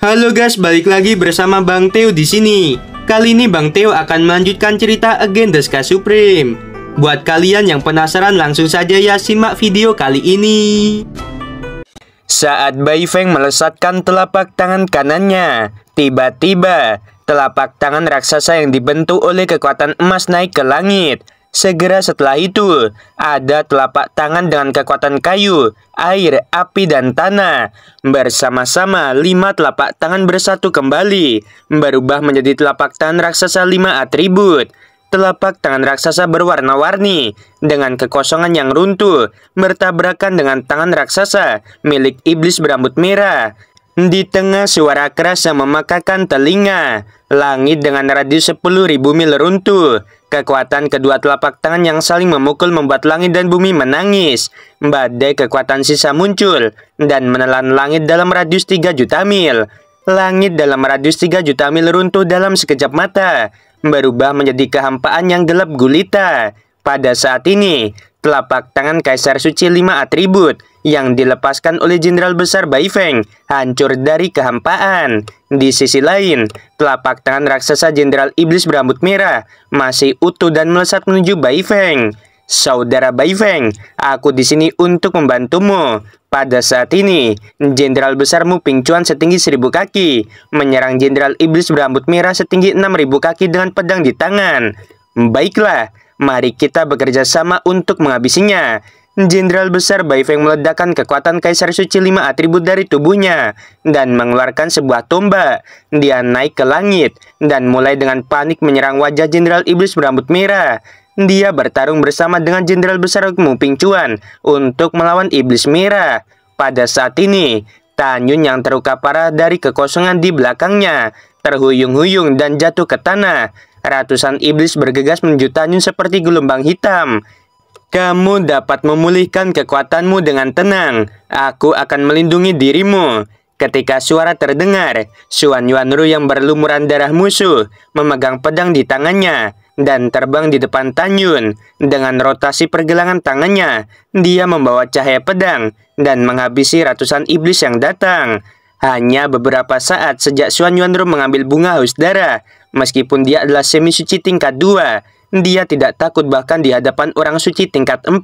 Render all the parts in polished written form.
Halo guys, balik lagi bersama Bang Theo di sini. Kali ini Bang Theo akan melanjutkan cerita Again the Sky Supreme. Buat kalian yang penasaran, langsung saja ya simak video kali ini. Saat Bai Feng melesatkan telapak tangan kanannya, tiba-tiba telapak tangan raksasa yang dibentuk oleh kekuatan emas naik ke langit. Segera setelah itu, ada telapak tangan dengan kekuatan kayu, air, api, dan tanah. Bersama-sama, 5 telapak tangan bersatu kembali, berubah menjadi telapak tangan raksasa 5 atribut. Telapak tangan raksasa berwarna-warni, dengan kekosongan yang runtuh, bertabrakan dengan tangan raksasa, milik iblis berambut merah. Di tengah suara keras yang memekakan telinga, langit dengan radius 10.000 mil runtuh. Kekuatan kedua telapak tangan yang saling memukul membuat langit dan bumi menangis. Badai kekuatan sisa muncul dan menelan langit dalam radius 3 juta mil. Langit dalam radius 3 juta mil runtuh dalam sekejap mata, berubah menjadi kehampaan yang gelap gulita. Pada saat ini, telapak tangan Kaisar Suci 5 atribut yang dilepaskan oleh Jenderal Besar Bai Feng hancur dari kehampaan. Di sisi lain, telapak tangan raksasa Jenderal Iblis berambut merah masih utuh dan melesat menuju Bai Feng. Saudara Bai Feng, aku di sini untuk membantumu. Pada saat ini, Jenderal Besar Mu Ping Chuan setinggi 1000 kaki menyerang Jenderal Iblis berambut merah setinggi 6000 kaki dengan pedang di tangan. Baiklah, mari kita bekerja sama untuk menghabisinya. Jenderal Besar Bai Feng meledakkan kekuatan Kaisar Suci 5 atribut dari tubuhnya dan mengeluarkan sebuah tombak. Dia naik ke langit dan mulai dengan panik menyerang wajah Jenderal Iblis berambut merah. Dia bertarung bersama dengan Jenderal Besar Mu Ping Chuan untuk melawan Iblis Merah. Pada saat ini, Tanyun yang terluka parah dari kekosongan di belakangnya terhuyung-huyung dan jatuh ke tanah. Ratusan iblis bergegas menuju Tanyun seperti gelombang hitam. Kamu dapat memulihkan kekuatanmu dengan tenang. Aku akan melindungi dirimu. Ketika suara terdengar, Xuan Yuanru yang berlumuran darah musuh memegang pedang di tangannya dan terbang di depan Tanyun. Dengan rotasi pergelangan tangannya, dia membawa cahaya pedang dan menghabisi ratusan iblis yang datang. Hanya beberapa saat sejak Xuan Yuanru mengambil bunga haus darah, meskipun dia adalah semi suci tingkat 2, dia tidak takut bahkan di hadapan orang suci tingkat 4.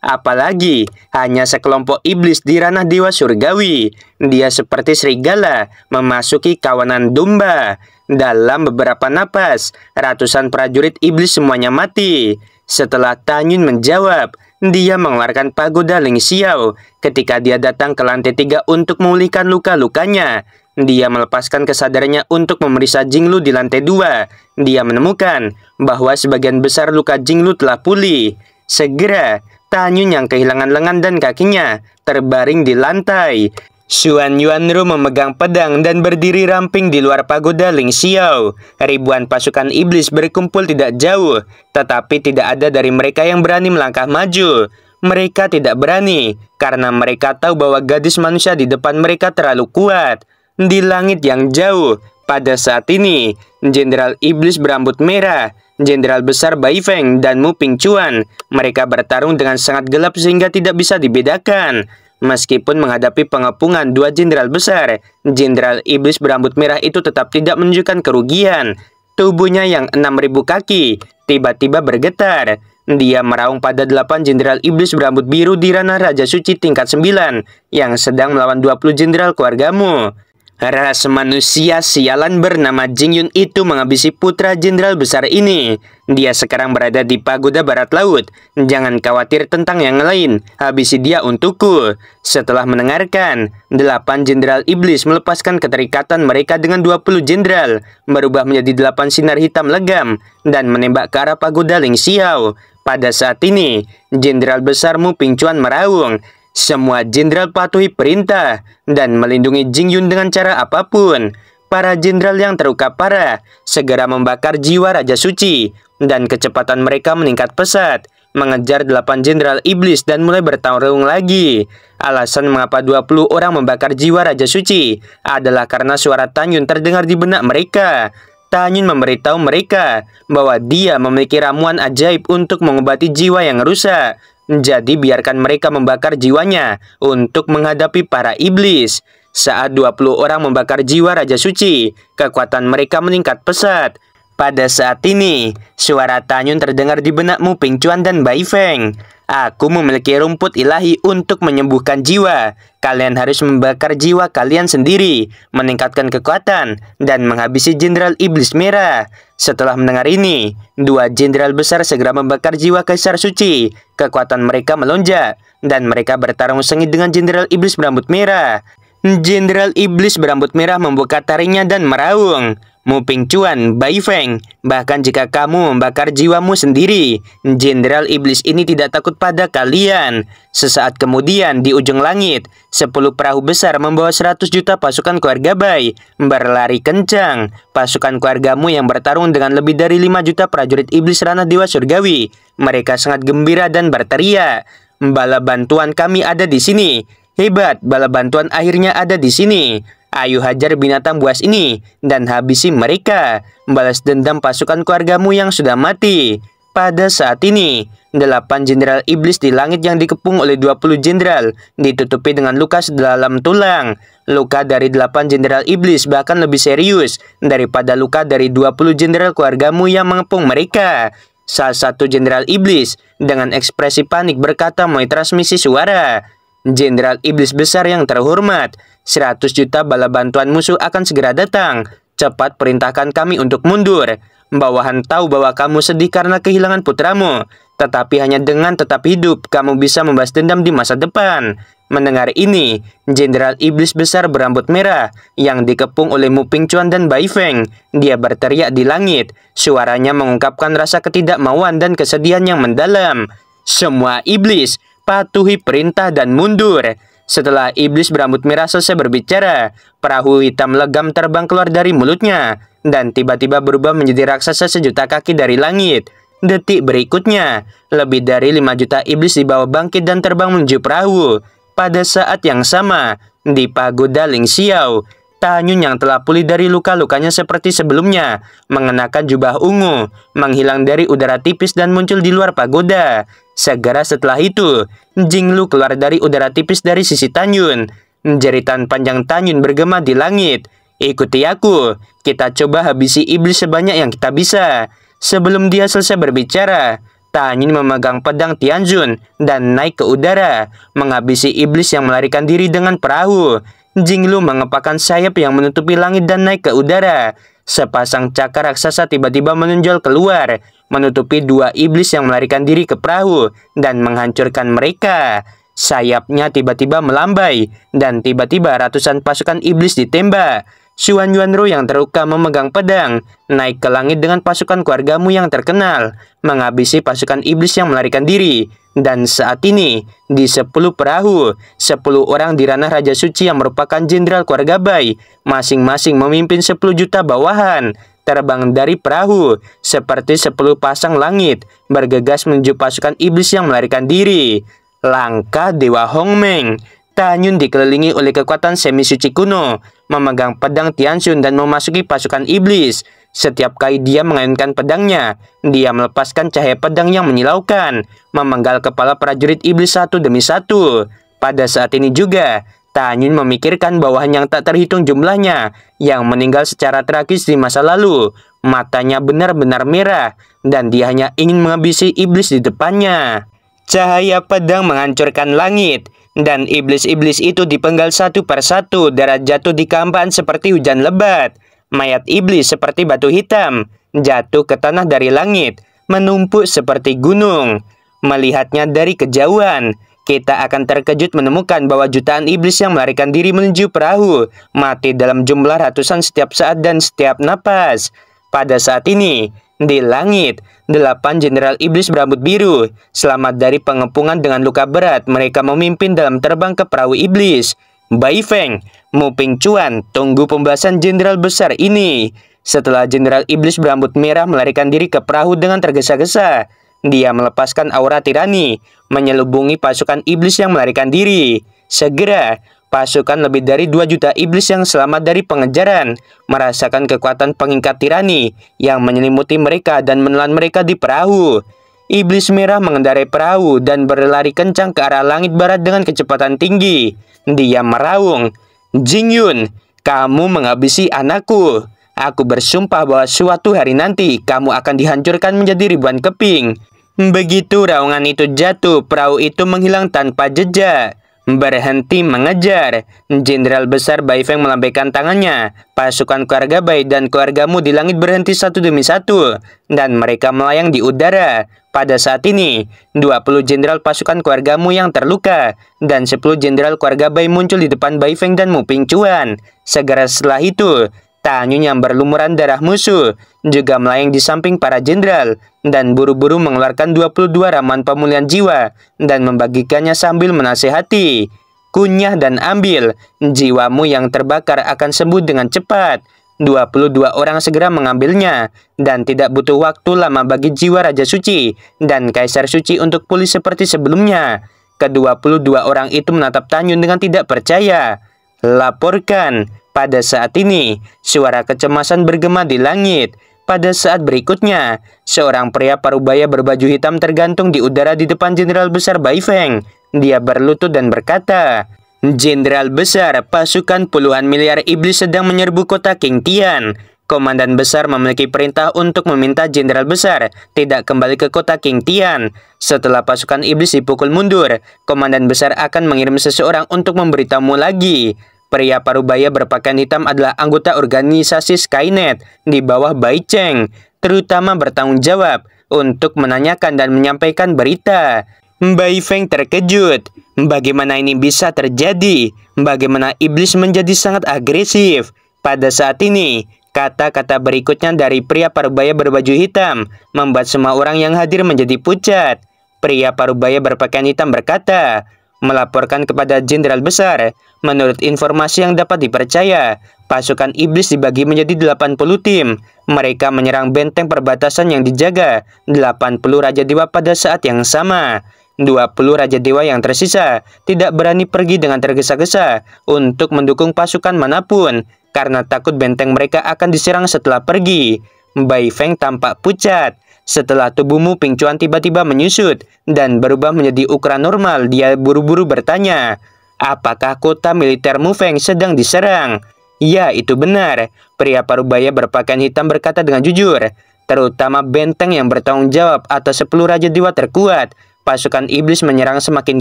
Apalagi hanya sekelompok iblis di ranah dewa surgawi. Dia seperti serigala memasuki kawanan domba. Dalam beberapa napas, ratusan prajurit iblis semuanya mati. Setelah Tanyun menjawab, dia mengeluarkan pagoda Ling Xiao. Ketika dia datang ke lantai 3 untuk memulihkan luka-lukanya, dia melepaskan kesadarannya untuk memeriksa Jinglu di lantai 2. Dia menemukan bahwa sebagian besar luka Jinglu telah pulih. Segera, Tanyun yang kehilangan lengan dan kakinya terbaring di lantai. Xuan Yuanru memegang pedang dan berdiri ramping di luar pagoda Ling Xiao. Ribuan pasukan iblis berkumpul tidak jauh, tetapi tidak ada dari mereka yang berani melangkah maju. Mereka tidak berani karena mereka tahu bahwa gadis manusia di depan mereka terlalu kuat. Di langit yang jauh, pada saat ini, Jenderal Iblis berambut merah, Jenderal Besar Bai Feng, dan Mu Ping Chuan, mereka bertarung dengan sangat gelap sehingga tidak bisa dibedakan. Meskipun menghadapi pengepungan 2 jenderal besar, Jenderal Iblis berambut merah itu tetap tidak menunjukkan kerugian. Tubuhnya yang 6000 kaki tiba-tiba bergetar. Dia meraung pada 8 jenderal iblis berambut biru di ranah Raja Suci tingkat 9 yang sedang melawan 20 jenderal keluargamu. Ras manusia sialan bernama Jingyun itu menghabisi putra jenderal besar ini. Dia sekarang berada di pagoda barat laut. Jangan khawatir tentang yang lain, habisi dia untukku. Setelah mendengarkan, 8 jenderal iblis melepaskan keterikatan mereka dengan 20 jenderal, berubah menjadi 8 sinar hitam legam, dan menembak ke arah pagoda Ling Xiao. Pada saat ini, Jenderal Besar Mu Ping Chuan meraung. Semua jenderal patuhi perintah dan melindungi Jingyun dengan cara apapun. Para jenderal yang terluka parah segera membakar jiwa Raja Suci dan kecepatan mereka meningkat pesat, mengejar 8 jenderal iblis dan mulai bertarung lagi. Alasan mengapa 20 orang membakar jiwa Raja Suci adalah karena suara Tanyun terdengar di benak mereka. Tanyun memberitahu mereka bahwa dia memiliki ramuan ajaib untuk mengobati jiwa yang rusak. Jadi biarkan mereka membakar jiwanya untuk menghadapi para iblis. Saat 20 orang membakar jiwa Raja Suci, kekuatan mereka meningkat pesat. Pada saat ini, suara Tanyun terdengar di benak Mu Pingcuan dan Bai Feng. Aku memiliki rumput ilahi untuk menyembuhkan jiwa. Kalian harus membakar jiwa kalian sendiri, meningkatkan kekuatan, dan menghabisi Jenderal Iblis Merah. Setelah mendengar ini, dua jenderal besar segera membakar jiwa Kaisar Suci. Kekuatan mereka melonjak, dan mereka bertarung sengit dengan Jenderal Iblis Berambut Merah. Jenderal Iblis Berambut Merah membuka taringnya dan meraung. Mu Pingcuan, Bai Feng, bahkan jika kamu membakar jiwamu sendiri, Jenderal Iblis ini tidak takut pada kalian. Sesaat kemudian di ujung langit, 10 perahu besar membawa 100 juta pasukan keluarga Bai berlari kencang. Pasukan keluargamu yang bertarung dengan lebih dari 5 juta prajurit iblis ranah dewa surgawi. Mereka sangat gembira dan berteriak, "Bala bantuan kami ada di sini. Hebat, bala bantuan akhirnya ada di sini. Ayo hajar binatang buas ini dan habisi mereka. Balas dendam pasukan keluargamu yang sudah mati." Pada saat ini, 8 jenderal iblis di langit yang dikepung oleh 20 jenderal ditutupi dengan luka sedalam tulang. Luka dari 8 jenderal iblis bahkan lebih serius daripada luka dari 20 jenderal keluargamu yang mengepung mereka. Salah satu jenderal iblis dengan ekspresi panik berkata melalui transmisi suara, "Jenderal iblis besar yang terhormat, 100 juta bala bantuan musuh akan segera datang. Cepat perintahkan kami untuk mundur. Bawahan tahu bahwa kamu sedih karena kehilangan putramu, tetapi hanya dengan tetap hidup kamu bisa membalas dendam di masa depan." Mendengar ini, Jenderal Iblis Besar Berambut Merah yang dikepung oleh Mu Pingcuan dan Bai Feng, dia berteriak di langit. Suaranya mengungkapkan rasa ketidakmauan dan kesedihan yang mendalam. "Semua iblis, patuhi perintah dan mundur." Setelah iblis berambut merah selesai berbicara, perahu hitam legam terbang keluar dari mulutnya dan tiba-tiba berubah menjadi raksasa sejuta kaki dari langit. Detik berikutnya, lebih dari 5 juta iblis dibawa bangkit dan terbang menuju perahu. Pada saat yang sama, di pagoda Ling Xiao, Tanyun yang telah pulih dari luka-lukanya seperti sebelumnya, mengenakan jubah ungu, menghilang dari udara tipis dan muncul di luar pagoda. Segera setelah itu, Jinglu keluar dari udara tipis dari sisi Tanyun. Jeritan panjang Tanyun bergema di langit. "Ikuti aku, kita coba habisi iblis sebanyak yang kita bisa." Sebelum dia selesai berbicara, Tanyun memegang pedang Tianzun dan naik ke udara, menghabisi iblis yang melarikan diri dengan perahu. Jinglu mengepakkan sayap yang menutupi langit dan naik ke udara. Sepasang cakar raksasa tiba-tiba menonjol keluar, menutupi 2 iblis yang melarikan diri ke perahu dan menghancurkan mereka. Sayapnya tiba-tiba melambai, dan tiba-tiba ratusan pasukan iblis ditembak. Xuan Yuanru yang terluka memegang pedang, naik ke langit dengan pasukan keluargamu yang terkenal, menghabisi pasukan iblis yang melarikan diri. Dan saat ini, di 10 perahu, 10 orang di ranah Raja Suci yang merupakan jenderal keluarga Bai, masing-masing memimpin 10 juta bawahan, terbang dari perahu, seperti 10 pasang langit, bergegas menuju pasukan iblis yang melarikan diri. Langkah Dewa Hongmeng. Tanyun dikelilingi oleh kekuatan semi suci kuno, memegang pedang Tianzun dan memasuki pasukan iblis. Setiap kali dia mengayunkan pedangnya, dia melepaskan cahaya pedang yang menyilaukan, memenggal kepala prajurit iblis satu demi satu. Pada saat ini juga, Tanyun memikirkan bawahan yang tak terhitung jumlahnya, yang meninggal secara tragis di masa lalu. Matanya benar-benar merah, dan dia hanya ingin menghabisi iblis di depannya. Cahaya pedang menghancurkan langit, dan iblis-iblis itu dipenggal satu persatu, darah jatuh di kampaan seperti hujan lebat. Mayat iblis seperti batu hitam jatuh ke tanah dari langit, menumpuk seperti gunung. Melihatnya dari kejauhan, kita akan terkejut menemukan bahwa jutaan iblis yang melarikan diri menuju perahu mati dalam jumlah ratusan setiap saat dan setiap napas. Pada saat ini, di langit, 8 jenderal iblis berambut biru selamat dari pengepungan dengan luka berat. Mereka memimpin dalam terbang ke perahu iblis. Bai Feng, Mu Pingcuan, tunggu pembahasan jenderal besar ini. Setelah jenderal iblis berambut merah melarikan diri ke perahu dengan tergesa-gesa, dia melepaskan aura tirani, menyelubungi pasukan iblis yang melarikan diri. Segera, pasukan lebih dari 2 juta iblis yang selamat dari pengejaran merasakan kekuatan pengikat tirani yang menyelimuti mereka dan menelan mereka di perahu. Iblis merah mengendarai perahu dan berlari kencang ke arah langit barat dengan kecepatan tinggi. Dia meraung, Jingyun, kamu menghabisi anakku. Aku bersumpah bahwa suatu hari nanti kamu akan dihancurkan menjadi ribuan keping. Begitu raungan itu jatuh, perahu itu menghilang tanpa jejak. Berhenti mengejar. Jenderal besar Bai Feng melambaikan tangannya. Pasukan keluarga Bai dan keluargamu di langit berhenti satu demi satu, dan mereka melayang di udara. Pada saat ini, 20 jenderal pasukan keluargamu yang terluka, dan 10 jenderal keluarga Bai muncul di depan Bai Feng dan Mu Pingcuan. Segera setelah itu, Tanyun yang berlumuran darah musuh juga melayang di samping para jenderal dan buru-buru mengeluarkan 22 ramuan pemulihan jiwa dan membagikannya sambil menasihati. Kunyah dan ambil, jiwamu yang terbakar akan sembuh dengan cepat. 22 orang segera mengambilnya, dan tidak butuh waktu lama bagi jiwa Raja Suci dan Kaisar Suci untuk pulih seperti sebelumnya. Ke-22 orang itu menatap Tanyun dengan tidak percaya. Laporkan. Pada saat ini, suara kecemasan bergema di langit. Pada saat berikutnya, seorang pria parubaya berbaju hitam tergantung di udara di depan Jenderal Besar Bai Feng. Dia berlutut dan berkata, "Jenderal Besar, pasukan puluhan miliar iblis sedang menyerbu kota King Tian. Komandan besar memiliki perintah untuk meminta Jenderal Besar tidak kembali ke kota King Tian. Setelah pasukan iblis dipukul mundur, Komandan besar akan mengirim seseorang untuk memberitamu lagi." Pria parubaya berpakaian hitam adalah anggota organisasi Skynet di bawah Bai Cheng, terutama bertanggung jawab untuk menanyakan dan menyampaikan berita. Bai Feng terkejut. Bagaimana ini bisa terjadi? Bagaimana iblis menjadi sangat agresif? Pada saat ini, kata-kata berikutnya dari pria parubaya berbaju hitam membuat semua orang yang hadir menjadi pucat. Pria parubaya berpakaian hitam berkata, "Melaporkan kepada Jenderal Besar, menurut informasi yang dapat dipercaya, pasukan iblis dibagi menjadi 80 tim. Mereka menyerang benteng perbatasan yang dijaga 80 Raja Dewa pada saat yang sama. 20 Raja Dewa yang tersisa tidak berani pergi dengan tergesa-gesa untuk mendukung pasukan manapun, karena takut benteng mereka akan diserang setelah pergi." Bai Feng tampak pucat. Setelah tubuh Mu Pingcuan tiba-tiba menyusut dan berubah menjadi ukuran normal, dia buru-buru bertanya, "Apakah kota militer Mu Feng sedang diserang?" "Ya, itu benar," pria parubaya berpakaian hitam berkata dengan jujur. "Terutama benteng yang bertanggung jawab atas 10 Raja Dewa terkuat. Pasukan iblis menyerang semakin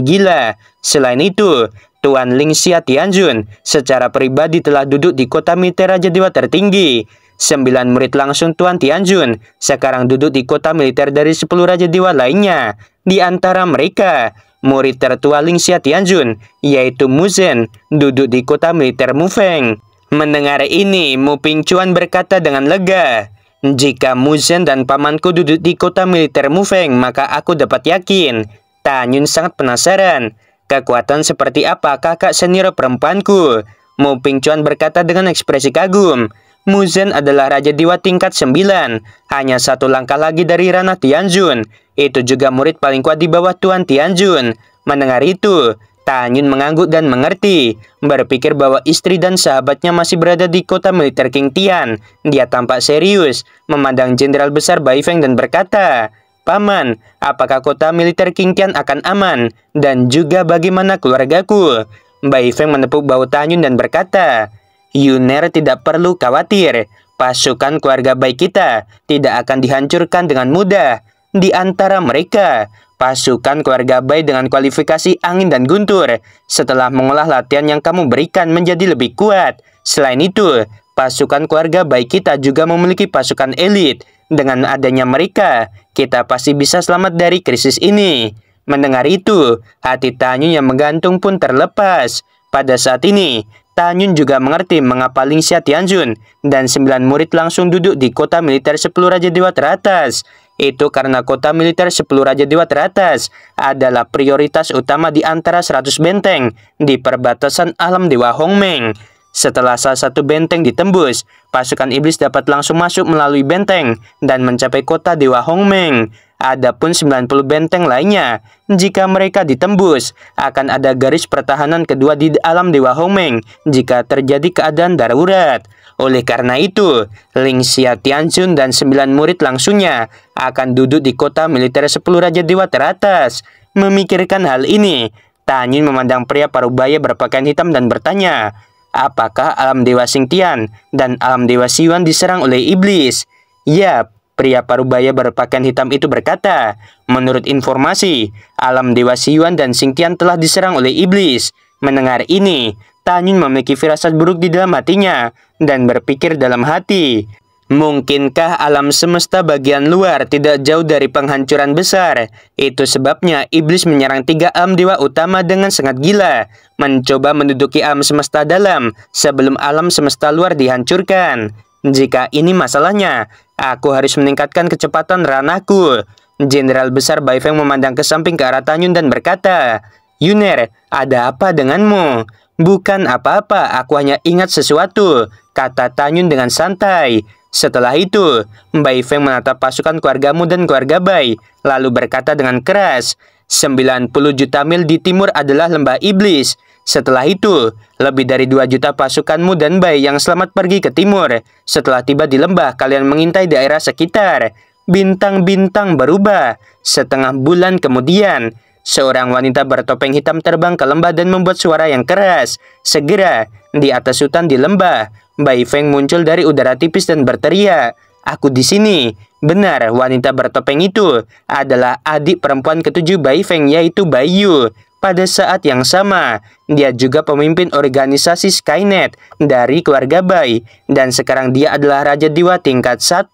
gila. Selain itu, Tuan Ling Xia Tianjun secara pribadi telah duduk di kota militer Raja Dewa tertinggi. 9 murid langsung Tuan Tianjun sekarang duduk di kota militer dari 10 Raja Dewa lainnya. Di antara mereka, murid tertua Ling Xia Tianjun, yaitu Mu Zhen, duduk di kota militer Mu Feng." Mendengar ini, Mu Pingcuan berkata dengan lega, "Jika Mu Zhen dan pamanku duduk di kota militer Mu Feng, maka aku dapat yakin." Tanyun sangat penasaran. "Kekuatan seperti apa kakak senior perempuanku?" Mu Pingcuan berkata dengan ekspresi kagum. Mu Zhen adalah Raja Dewa tingkat 9, hanya satu langkah lagi dari ranah Tianjun. Itu juga murid paling kuat di bawah Tuan Tianjun. Mendengar itu, Tanyun mengangguk dan mengerti, berpikir bahwa istri dan sahabatnya masih berada di kota militer King Tian. Dia tampak serius, memandang Jenderal Besar Bai Feng dan berkata, "Paman, apakah kota militer King Tian akan aman? Dan juga bagaimana keluargaku?" Bai Feng menepuk bahu Tanyun dan berkata, "Yuner tidak perlu khawatir. Pasukan keluarga baik kita tidak akan dihancurkan dengan mudah. Di antara mereka, pasukan keluarga baik dengan kualifikasi angin dan guntur setelah mengolah latihan yang kamu berikan menjadi lebih kuat. Selain itu, pasukan keluarga baik kita juga memiliki pasukan elit. Dengan adanya mereka, kita pasti bisa selamat dari krisis ini." Mendengar itu, hati Tanyun yang menggantung pun terlepas. Pada saat ini, Tanyun juga mengerti mengapa Ling Xia Tianjun dan 9 murid langsung duduk di kota militer 10 Raja Dewa teratas. Itu karena kota militer 10 Raja Dewa teratas adalah prioritas utama di antara 100 benteng di perbatasan alam Dewa Hongmeng. Setelah salah satu benteng ditembus, pasukan iblis dapat langsung masuk melalui benteng dan mencapai kota Dewa Hongmeng. Adapun 90 benteng lainnya, jika mereka ditembus, akan ada garis pertahanan kedua di alam Dewa Hongmeng jika terjadi keadaan darurat. Oleh karena itu, Ling Xia Tianjun dan 9 murid langsungnya akan duduk di kota militer 10 Raja Dewa teratas. Memikirkan hal ini, Tanyun memandang pria parubaya berpakaian hitam dan bertanya, Apakah alam Dewa Xingtian dan alam Dewa Xiyuan diserang oleh iblis? Ya, pria parubaya berpakaian hitam itu berkata, menurut informasi, alam Dewa Xiyuan dan Xingtian telah diserang oleh iblis. Mendengar ini, Tanyun memiliki firasat buruk di dalam hatinya dan berpikir dalam hati, mungkinkah alam semesta bagian luar tidak jauh dari penghancuran besar? Itu sebabnya iblis menyerang 3 alam dewa utama dengan sangat gila, mencoba menduduki alam semesta dalam sebelum alam semesta luar dihancurkan. Jika ini masalahnya, aku harus meningkatkan kecepatan ranahku. Jenderal besar Bai Feng memandang ke samping ke arah Tanyun dan berkata, Yuner, ada apa denganmu? Bukan apa-apa, aku hanya ingat sesuatu, kata Tanyun dengan santai. Setelah itu, Bai Feng menatap pasukan keluargamu dan keluarga Bai, lalu berkata dengan keras, 90 juta mil di timur adalah lembah iblis. Setelah itu, lebih dari 2 juta pasukanmu dan Bai yang selamat pergi ke timur. Setelah tiba di lembah, kalian mengintai daerah sekitar. Bintang-bintang berubah. Setengah bulan kemudian, seorang wanita bertopeng hitam terbang ke lembah dan membuat suara yang keras. Segera, di atas hutan di lembah, Bai Feng muncul dari udara tipis dan berteriak, aku di sini. Benar, wanita bertopeng itu adalah adik perempuan ketujuh Bai Feng, yaitu Bai Yu. Pada saat yang sama, dia juga pemimpin organisasi Skynet dari keluarga Bai, dan sekarang dia adalah Raja Dewa tingkat 1.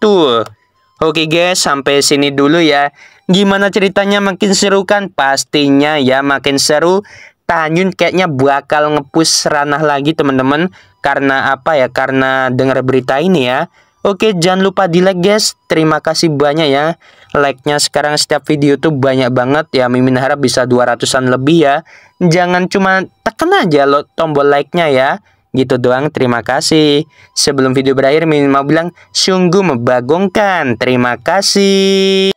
Oke guys, sampai sini dulu ya. Gimana ceritanya, makin seru kan? Pastinya ya makin seru. Tanyun kayaknya bakal nge-push ranah lagi teman-teman. Karena apa ya? Karena dengar berita ini ya. Oke, jangan lupa di like guys. Terima kasih banyak ya. Like-nya sekarang setiap video tuh banyak banget ya. Mimin harap bisa 200-an lebih ya. Jangan cuma tekan aja lo tombol like-nya ya. Gitu doang, terima kasih. Sebelum video berakhir, Mimin mau bilang sungguh membagongkan. Terima kasih.